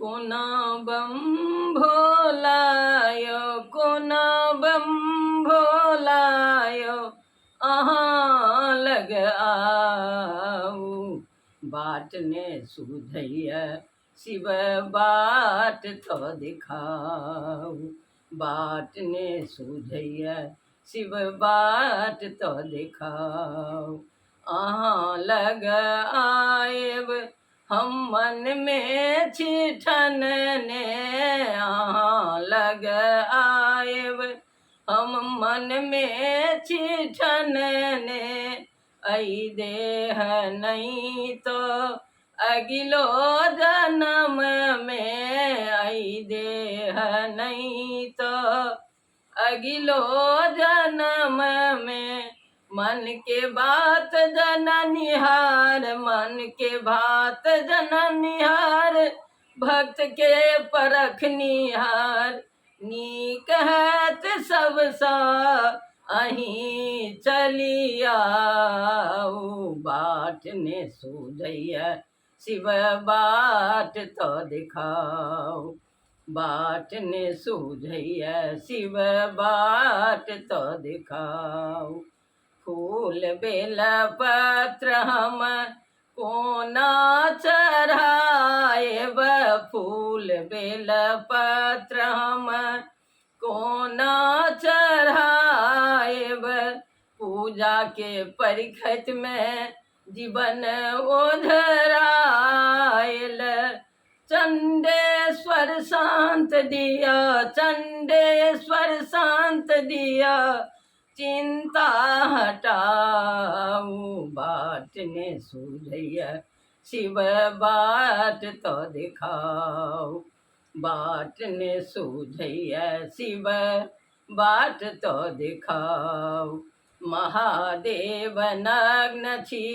कोना बम भोलायो, कोना बम भोलायो, अहाँ लग आऊ। बाट ने सुधैया शिव बाट तो दिखाऊ। बाट ने सुधैया शिव बाट तो दिखाऊ। अहाँ लग आएब हम मन में छिठन ने, अहाँ लग आएब हम मन में छिठन ने। ऐ देह नहीं तो अगिलो जन्म में, ऐ देह नहीं तो अगिलो जन्म में। मन के बात जननिहार, मन के बात जननिहार, भक्त के परख निहार। नीक हैत सब सा अहीं चली आऊ। बाट ने सुधैया शिव बाट तो दिखाऊ। बाट ने सुधैया शिव बाट तो दिखाऊ। फूल बेल पत्र हम कोना चढ़ाएब, फूल बेल पत्र हम कोना चढ़ाएब। पूजा के परिखत में जीवन ओझरायल। चंडेश्वर शांत दिया, चंडेश्वर शांत दिया, चिंता हटाऊ। बाट ने सुधैया शिव बाट तो दिखाऊ। बाट ने सुधैया शिव बाट तो दिखाऊ। महादेव नग्न छी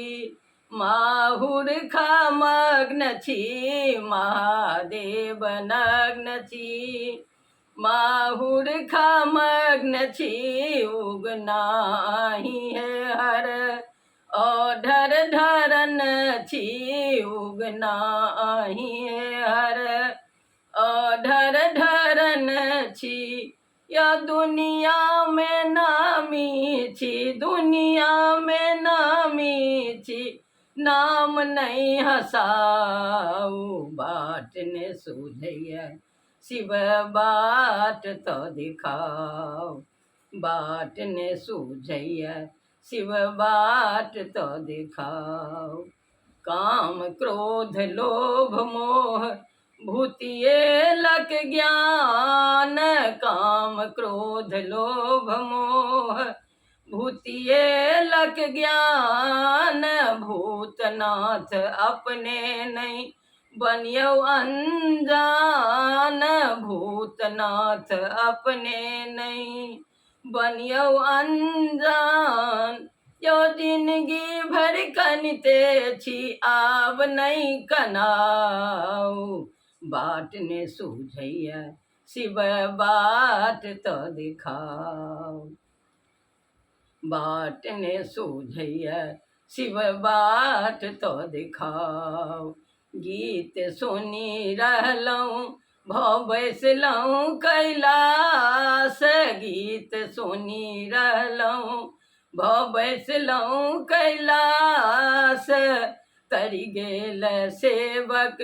माहुर खा मग्न छी, महादेव नग्न छी माहुर खा मग्न छी। उगनाही है हर ओढ़र धरन छी, उगनाही है हर ओढ़र धरन छी। या दुनिया में नामी छी, दुनिया में नामी छी, नाम नहीं हसाऊ। बाट ने सुधैया शिव बाट तो दिखाऊ। बाट ने सुझैया शिव बाट तो दिखाऊ। काम क्रोध लोभ मोह भूतिये लक ज्ञान, काम क्रोध लोभ मोह भूतिये लक ज्ञान। भूतनाथ अपने नहीं बनियो अनजान, भूतनाथ अपने नहीं बनियो अनजान। यो जिंदगी भर कनिते छी आब नहीं कनाऊ। बाट ने सुझैया शिव बाट तो दिखाऊ। बाट ने सुझैया शिव बाट तो दिखाऊ। गीत सुनी रहलऊँ भव बैसलऊँ कैलाश, गीत सुनी रहलऊँ भव बैसलऊँ कैलाश। तरि गेल सेवक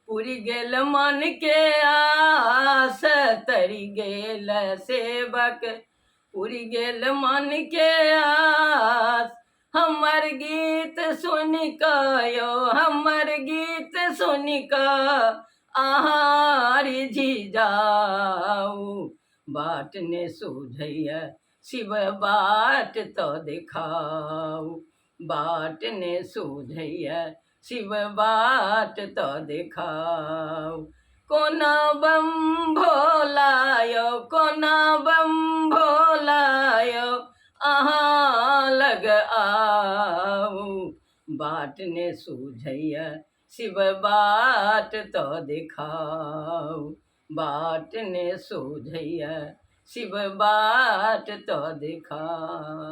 पुरि गेल मन के आस, तरि गेल सेवक पुरि गेल मन के आस। हमर गीत सुनि कऽ यो, हमर गीत सुनि कऽ अहाँ रिझि जाऊ। बाट ने सुझैया शिव बाट तो दिखाऊ। बाट ने सुझैया शिव बाट तो दिखाऊ। कोना बम भोलायो, कोना बम भोलायो, अहाँ लग आऊ। बाट ने सुझैया शिव बाट तो दिखाऊ। बाट ने सुझैया शिव बाट तो दिखाऊ।